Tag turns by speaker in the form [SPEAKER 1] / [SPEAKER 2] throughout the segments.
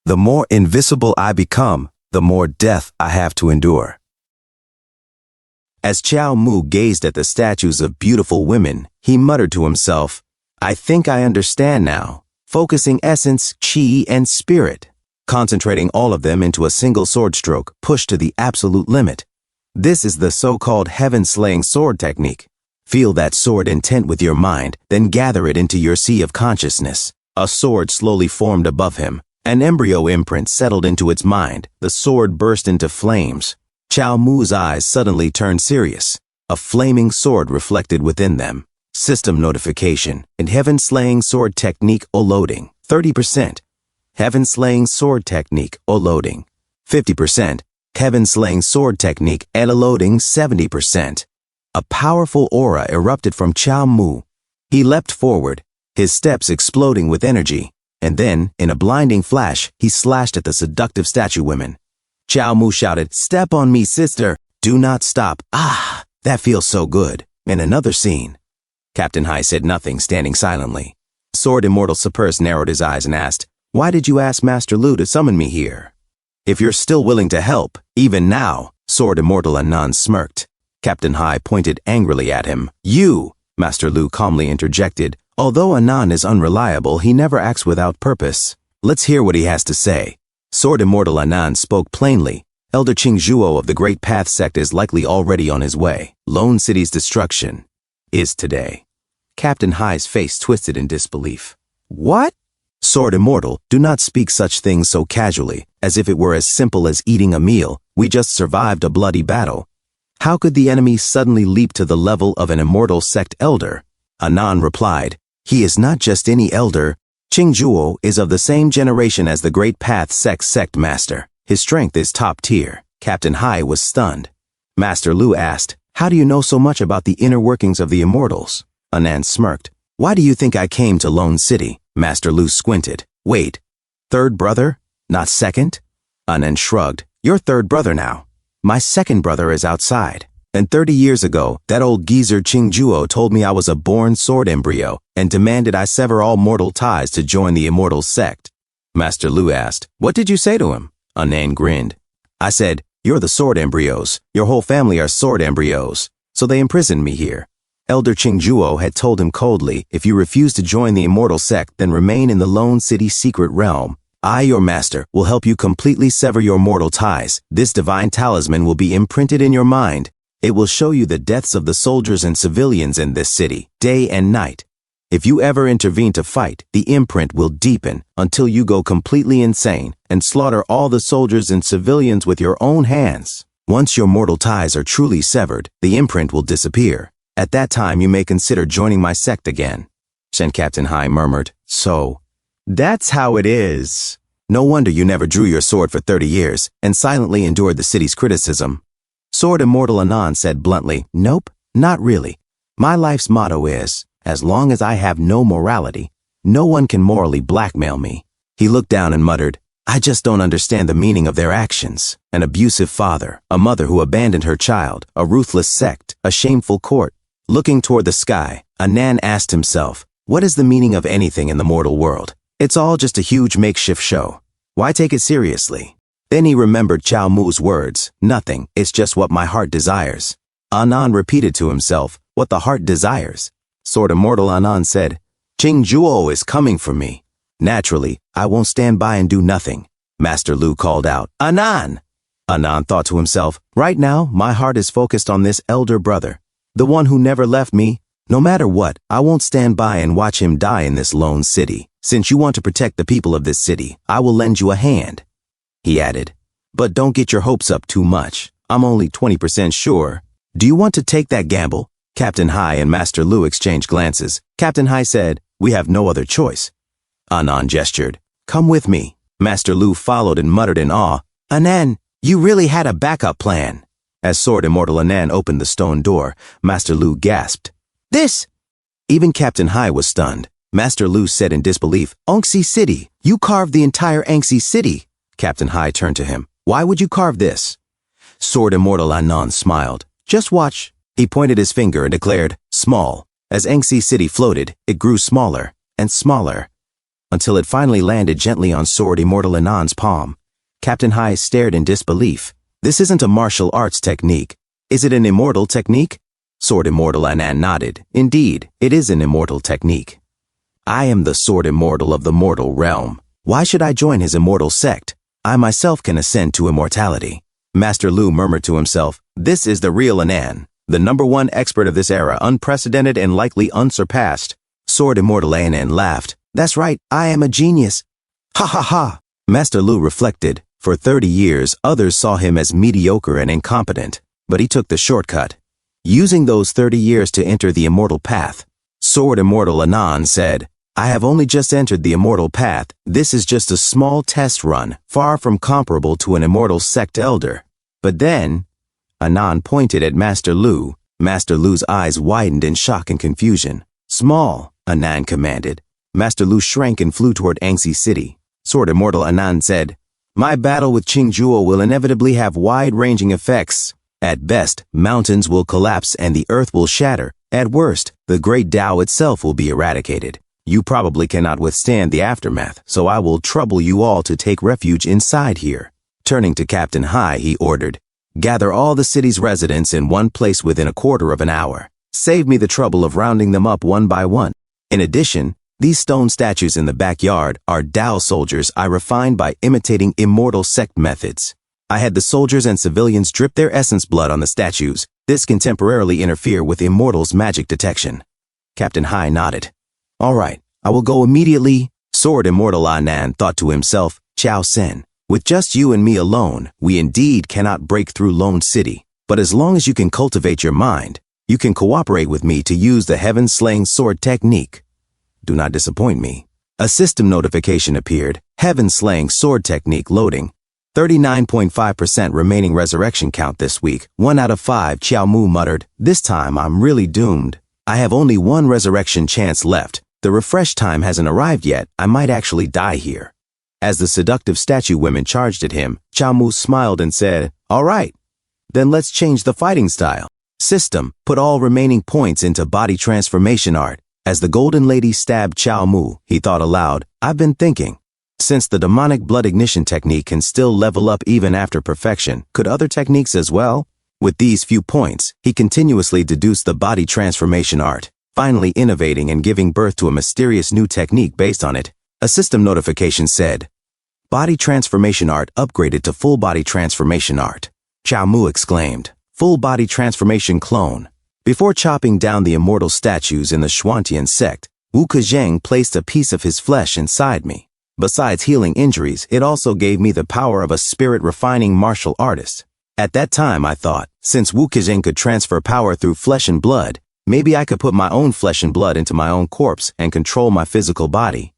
[SPEAKER 1] The more invisible I become, the more death I have to endure. As Qiao Mu gazed at the statues of beautiful women, he muttered to himself, I think I understand now, focusing essence, chi, and spirit, concentrating all of them into a single sword stroke pushed to the absolute limit. This is the so-called heaven-slaying sword technique. Feel that sword intent with your mind, then gather it into your sea of consciousness. A sword slowly formed above him. An embryo imprint settled into its mind. The sword burst into flames. Qiao Mu's eyes suddenly turned serious. A flaming sword reflected within them. System notification. In heaven-slaying sword technique loading. 30%. Heaven-slaying sword technique loading. 50%. Heaven-slaying sword technique loading 70%. A powerful aura erupted from Qiao Mu. He leapt forward, his steps exploding with energy, and then, in a blinding flash, he slashed at the seductive statue women. Qiao Mu shouted, Step on me, sister! Do not stop! Ah, that feels so good! In another scene. Captain Hai said nothing, standing silently. Sword Immortal Supers narrowed his eyes and asked, Why did you ask Master Lu to summon me here? If you're still willing to help, even now, Sword Immortal Anan smirked. Captain Hai pointed angrily at him. You, Master Lu calmly interjected. Although Anan is unreliable, he never acts without purpose. Let's hear what he has to say. Sword Immortal Anan spoke plainly. Elder Qingzhuo of the Great Path sect is likely already on his way. Lone City's destruction is today. Captain Hai's face twisted in disbelief. What? Sword Immortal, do not speak such things so casually, as if it were as simple as eating a meal. We just survived a bloody battle. How could the enemy suddenly leap to the level of an immortal sect elder? Anan replied, He is not just any elder. Qingzhuo is of the same generation as the Great Path sect master. His strength is top tier. Captain Hai was stunned. Master Lu asked, How do you know so much about the inner workings of the immortals? Anan smirked. Why do you think I came to Lone City? Master Lu squinted. Wait, third brother? Not second? Anan shrugged. You're third brother now. My second brother is outside. And 30 years ago, that old geezer Qingzhuo told me I was a born sword embryo and demanded I sever all mortal ties to join the immortal sect. Master Lu asked, What did you say to him? Anan grinned. I said, You're the sword embryos. Your whole family are sword embryos. So they imprisoned me here. Elder Qingzhuo had told him coldly, If you refuse to join the immortal sect, then remain in the Lone City secret realm. I, your master, will help you completely sever your mortal ties. This divine talisman will be imprinted in your mind. It will show you the deaths of the soldiers and civilians in this city, day and night. If you ever intervene to fight, the imprint will deepen until you go completely insane and slaughter all the soldiers and civilians with your own hands. Once your mortal ties are truly severed, the imprint will disappear. At that time, you may consider joining my sect again. Shen Captain Hai murmured, So, that's how it is. No wonder you never drew your sword for 30 years and silently endured the city's criticism. Sword Immortal Anan said bluntly, Nope, not really. My life's motto is, as long as I have no morality, no one can morally blackmail me. He looked down and muttered, I just don't understand the meaning of their actions. An abusive father, a mother who abandoned her child, a ruthless sect, a shameful court. Looking toward the sky, Anan asked himself, What is the meaning of anything in the mortal world? It's all just a huge makeshift show. Why take it seriously? Then he remembered Qiao Mu's words, Nothing, it's just what my heart desires. Anan repeated to himself, What the heart desires. Sword Immortal Anan said, Qingzhuo is coming for me. Naturally, I won't stand by and do nothing. Master Lu called out, Anan! Anan thought to himself, Right now, my heart is focused on this elder brother, the one who never left me. No matter what, I won't stand by and watch him die in this lone city. Since you want to protect the people of this city, I will lend you a hand. He added, But don't get your hopes up too much. I'm only 20% sure. Do you want to take that gamble? Captain Hai and Master Lu exchanged glances. Captain Hai said, We have no other choice. Anan gestured. Come with me. Master Lu followed and muttered in awe, Anan, you really had a backup plan. As Sword Immortal Anan opened the stone door, Master Lu gasped. This! Even Captain Hai was stunned. Master Lu said in disbelief, Anxi City, you carved the entire Anxi City. Captain Hai turned to him. Why would you carve this? Sword Immortal Anan smiled. Just watch. He pointed his finger and declared, Small. As Anxi City floated, it grew smaller and smaller. until it finally landed gently on Sword Immortal Anand's palm. Captain Hai stared in disbelief. This isn't a martial arts technique. Is it an immortal technique? Sword Immortal Anand nodded. Indeed, it is an immortal technique. I am the Sword Immortal of the mortal realm. Why should I join his immortal sect? I myself can ascend to immortality. Master Lu murmured to himself, this is the real Anand, the #1 expert of this era, unprecedented and likely unsurpassed. Sword Immortal Anand laughed. That's right, I am a genius. Ha ha ha. Master Lu reflected. For 30 years, others saw him as mediocre and incompetent, but he took the shortcut, using those 30 years to enter the immortal path. Sword Immortal Anand said, I have only just entered the immortal path. This is just a small test run, far from comparable to an immortal sect elder. But then, Anand pointed at Master Lu. Master Lu's eyes widened in shock and confusion. Small, Anand commanded. Master Lu shrank and flew toward Angxi City. Sword Immortal Anand said, my battle with Qingzhuo will inevitably have wide-ranging effects. At best, mountains will collapse and the earth will shatter. At worst, the great Tao itself will be eradicated. You probably cannot withstand the aftermath, so I will trouble you all to take refuge inside here. Turning to Captain Hai, he ordered, gather all the city's residents in one place within a quarter of an hour. Save me the trouble of rounding them up one by one. In addition, these stone statues in the backyard are Tao soldiers I refined by imitating immortal sect methods. I had the soldiers and civilians drip their essence blood on the statues. This can temporarily interfere with immortals' magic detection. Captain Hai nodded. All right, I will go immediately. Sword Immortal Anand thought to himself, Chao Sen, with just you and me alone, we indeed cannot break through Lone City. But as long as you can cultivate your mind, you can cooperate with me to use the heaven-slaying sword technique. Do not disappoint me. A system notification appeared. Heaven-slaying sword technique loading. 39.5% remaining resurrection count this week. 1 out of 5, Xiao Mu muttered. This time I'm really doomed. I have only 1 resurrection chance left. The refresh time hasn't arrived yet. I might actually die here. As the seductive statue women charged at him, Xiao Mu smiled and said, all right, then let's change the fighting style. System, put all remaining points into body transformation art. As the golden lady stabbed Xiao Mu, he thought aloud, I've been thinking. Since the demonic blood ignition technique can still level up even after perfection, could other techniques as well? With these few points, he continuously deduced the body transformation art, finally innovating and giving birth to a mysterious new technique based on it. A system notification said, Body transformation art upgraded to full body transformation art. Xiao Mu exclaimed, full body transformation clone. Before chopping down the immortal statues in the Xuantian sect, Wu Kezheng placed a piece of his flesh inside me. Besides healing injuries, it also gave me the power of a spirit-refining martial artist. At that time, I thought, since Wu Kezheng could transfer power through flesh and blood, maybe I could put my own flesh and blood into my own corpse and control my physical body.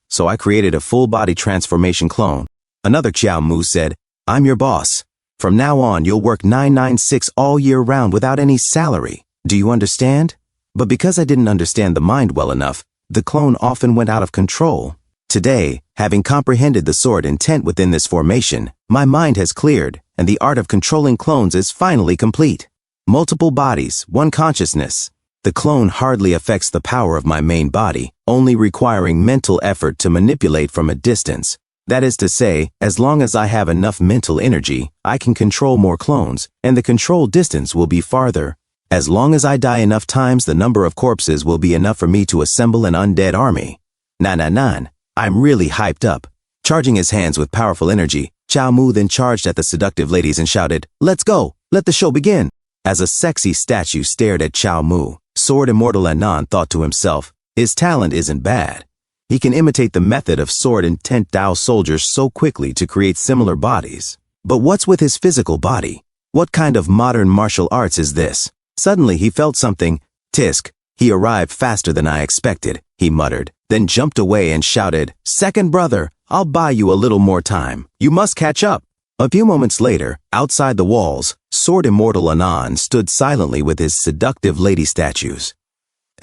[SPEAKER 1] So I created a full-body transformation clone. Another Xiao Mu said, I'm your boss. From now on, you'll work 996 all year round without any salary. Do you understand? But because I didn't understand the mind well enough, the clone often went out of control. Today, having comprehended the sword intent within this formation, my mind has cleared, and the art of controlling clones is finally complete. Multiple bodies, one consciousness. The clone hardly affects the power of my main body, only requiring mental effort to manipulate from a distance. That is to say, as long as I have enough mental energy, I can control more clones, and the control distance will be farther. As long as I die enough times, the number of corpses will be enough for me to assemble an undead army. Nan. I'm really hyped up. Charging his hands with powerful energy, Xiao Mu then charged at the seductive ladies and shouted, Let's go! Let the show begin! As a sexy statue stared at Xiao Mu, Sword Immortal Anand thought to himself, his talent isn't bad. He can imitate the method of sword intent Tao soldiers so quickly to create similar bodies. But what's with his physical body? What kind of modern martial arts is this? Suddenly he felt something. Tisk, he arrived faster than I expected, he muttered, then jumped away and shouted, Second brother, I'll buy you a little more time. You must catch up. A few moments later, outside the walls, Sword Immortal Anand stood silently with his seductive lady statues.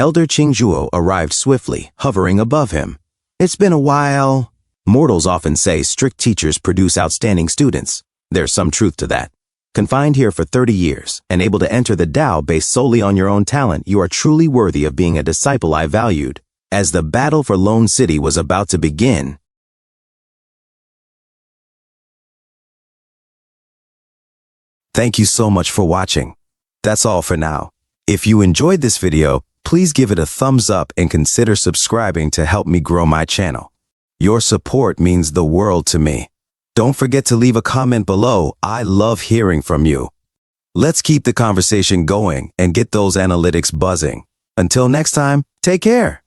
[SPEAKER 1] Elder Qingzhuo arrived swiftly, hovering above him. It's been a while. Mortals often say strict teachers produce outstanding students. There's some truth to that. Confined here for 30 years, and able to enter the Tao based solely on your own talent, you are truly worthy of being a disciple I valued. as the battle for Lone City was about to begin. Thank you so much for watching. That's all for now. If you enjoyed this video, please give it a thumbs up and consider subscribing to help me grow my channel. Your support means the world to me. Don't forget to leave a comment below. I love hearing from you. Let's keep the conversation going and get those analytics buzzing. Until next time, take care.